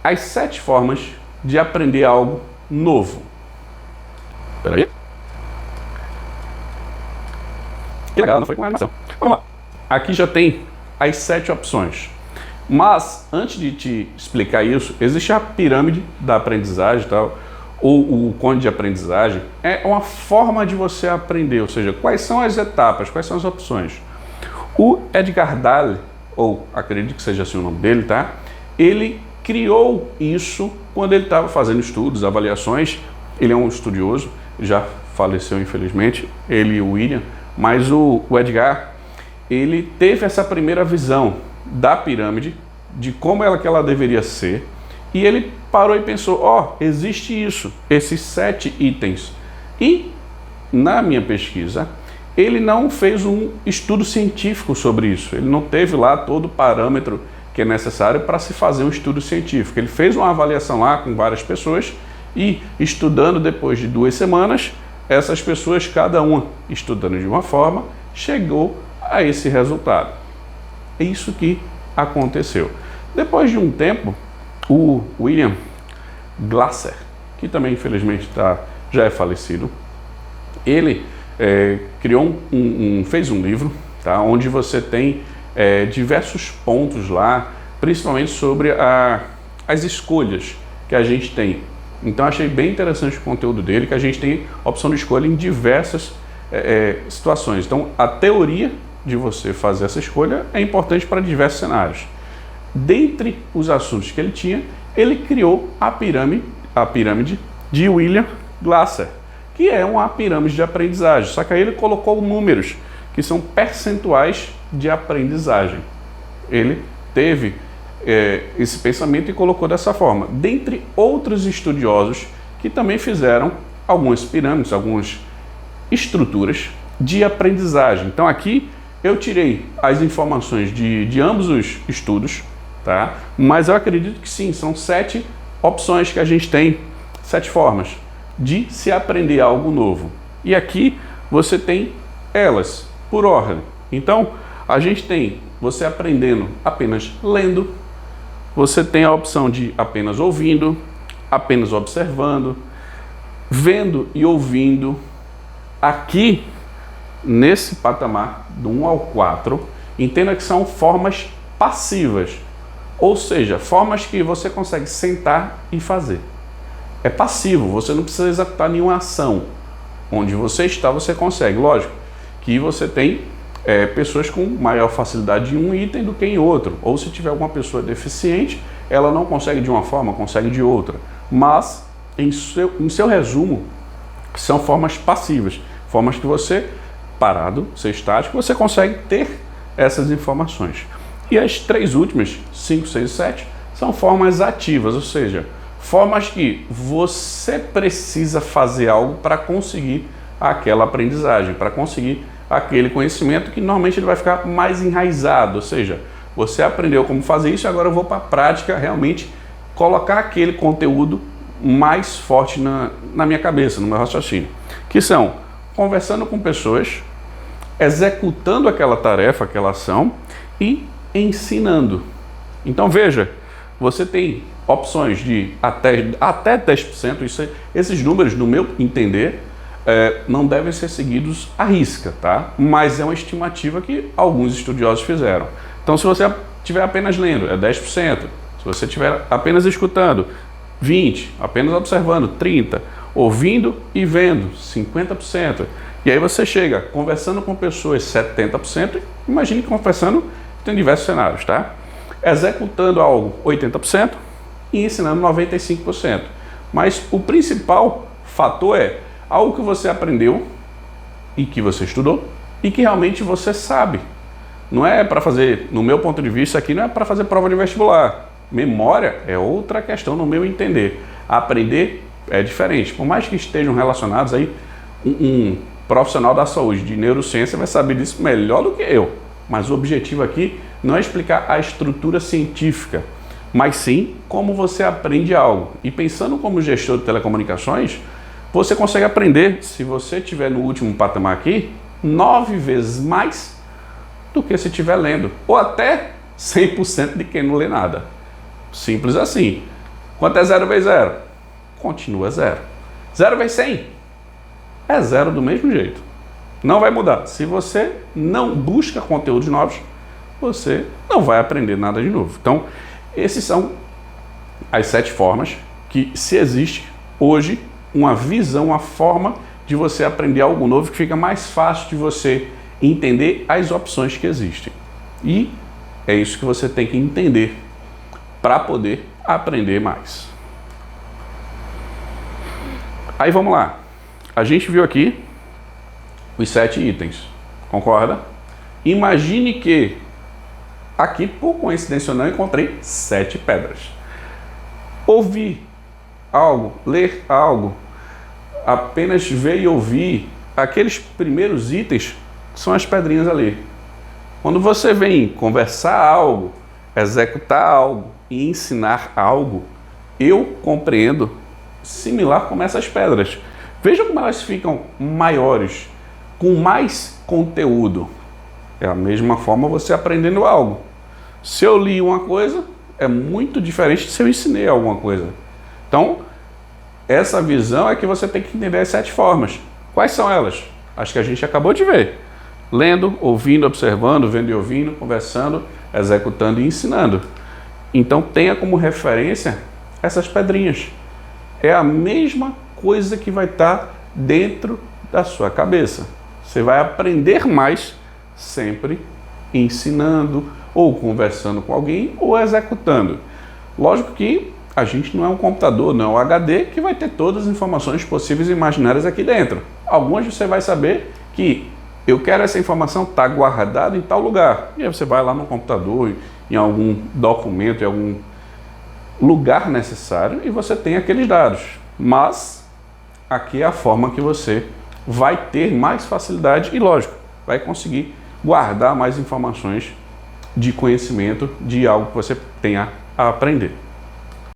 as 7 formas de aprender algo novo. Espera aí. Que legal, não foi com animação. Vamos lá. Aqui já tem as 7 opções. Mas, antes de te explicar isso, existe a pirâmide da aprendizagem e tal, ou o cone de aprendizagem. É uma forma de você aprender, ou seja, quais são as etapas, quais são as opções. O Edgar Dale, ou acredito que seja assim o nome dele, tá? Ele criou isso quando ele estava fazendo estudos, avaliações. Ele é um estudioso, já faleceu infelizmente, ele e o William, mas o Edgar, ele teve essa primeira visão da pirâmide, de como que ela deveria ser, e ele parou e pensou, ó, existe isso, esses 7 itens. E, na minha pesquisa, ele não fez um estudo científico sobre isso, ele não teve lá todo o parâmetro que é necessário para se fazer um estudo científico. Ele fez uma avaliação lá com várias pessoas e, estudando depois de 2 semanas, essas pessoas, cada uma estudando de uma forma, chegou a esse resultado. É isso que aconteceu. Depois de um tempo, o William Glasser, que também infelizmente já é falecido, ele fez um livro, tá, onde você tem diversos pontos lá, principalmente sobre as escolhas que a gente tem. Então achei bem interessante o conteúdo dele, que a gente tem opção de escolha em diversas situações. Então a teoria de você fazer essa escolha é importante para diversos cenários. Dentre os assuntos que ele tinha, ele criou a pirâmide de William Glasser, que é uma pirâmide de aprendizagem, só que aí ele colocou números, que são percentuais de aprendizagem. Ele teve esse pensamento e colocou dessa forma. Dentre outros estudiosos que também fizeram algumas pirâmides, algumas estruturas de aprendizagem. Então aqui eu tirei as informações de ambos os estudos, tá? Mas eu acredito que sim, são 7 opções que a gente tem, 7 formas de se aprender algo novo. E aqui você tem elas por ordem. Então a gente tem você aprendendo apenas lendo, você tem a opção de apenas ouvindo, apenas observando, vendo e ouvindo. Aqui, nesse patamar, do 1 ao 4, entenda que são formas passivas, ou seja, formas que você consegue sentar e fazer. É passivo, você não precisa executar nenhuma ação. Onde você está, você consegue. Lógico que você tem pessoas com maior facilidade em um item do que em outro, ou se tiver alguma pessoa deficiente, ela não consegue de uma forma, consegue de outra. Mas, em seu resumo, são formas passivas, formas que você, parado, ser estático, você consegue ter essas informações. E as 3 últimas, 5, 6 e 7, são formas ativas, ou seja, formas que você precisa fazer algo para conseguir aquela aprendizagem, para conseguir aquele conhecimento que normalmente ele vai ficar mais enraizado, ou seja, você aprendeu como fazer isso, agora eu vou para a prática realmente colocar aquele conteúdo mais forte na minha cabeça, no meu raciocínio, que são conversando com pessoas, executando aquela tarefa, aquela ação e ensinando. Então veja, você tem opções de até 10%, esses números, no meu entender, não devem ser seguidos à risca, tá? Mas é uma estimativa que alguns estudiosos fizeram. Então se você estiver apenas lendo, é 10%. Se você estiver apenas escutando, 20%, apenas observando, 30%, ouvindo e vendo, 50%. E aí você chega conversando com pessoas, 70%, imagine conversando, tem diversos cenários, tá? Executando algo, 80%, e ensinando 95%. Mas o principal fator é algo que você aprendeu e que você estudou e que realmente você sabe. Não é para fazer, no meu ponto de vista aqui, não é para fazer prova de vestibular. Memória é outra questão no meu entender. Aprender é diferente. Por mais que estejam relacionados aí, um profissional da saúde de neurociência vai saber disso melhor do que eu. Mas o objetivo aqui não é explicar a estrutura científica, mas sim como você aprende algo. E pensando como gestor de telecomunicações, você consegue aprender, se você estiver no último patamar aqui, 9 vezes mais do que se estiver lendo, ou até 100% de quem não lê nada. Simples assim. Quanto é 0 vezes 0? Continua 0. 0 vezes 100? É 0 do mesmo jeito. Não vai mudar. Se você não busca conteúdos novos, você não vai aprender nada de novo. Então, esses são as 7 formas que, se existe hoje, uma visão, uma forma de você aprender algo novo que fica mais fácil de você entender as opções que existem. E é isso que você tem que entender para poder aprender mais. Aí vamos lá. A gente viu aqui os 7 itens. Concorda? Imagine que aqui, por coincidência, eu não encontrei 7 pedras. Ouvir algo, ler algo, apenas ver e ouvir, aqueles primeiros itens são as pedrinhas ali. Quando você vem conversar algo, executar algo e ensinar algo, eu compreendo similar como essas pedras. Veja como elas ficam maiores, com mais conteúdo. É a mesma forma você aprendendo algo. Se eu li uma coisa, é muito diferente de se eu ensinei alguma coisa. Então, essa visão é que você tem que entender as 7 formas. Quais são elas? As que a gente acabou de ver. Lendo, ouvindo, observando, vendo e ouvindo, conversando, executando e ensinando. Então tenha como referência essas pedrinhas. É a mesma coisa que vai estar dentro da sua cabeça. Você vai aprender mais sempre ensinando, ou conversando com alguém, ou executando. Lógico que a gente não é um computador, não é um HD que vai ter todas as informações possíveis e imaginárias aqui dentro. Algumas você vai saber que eu quero essa informação estar guardada em tal lugar. E aí você vai lá no computador, em algum documento, em algum lugar necessário, e você tem aqueles dados. Mas aqui é a forma que você vai ter mais facilidade e, lógico, vai conseguir guardar mais informações de conhecimento de algo que você tenha a aprender.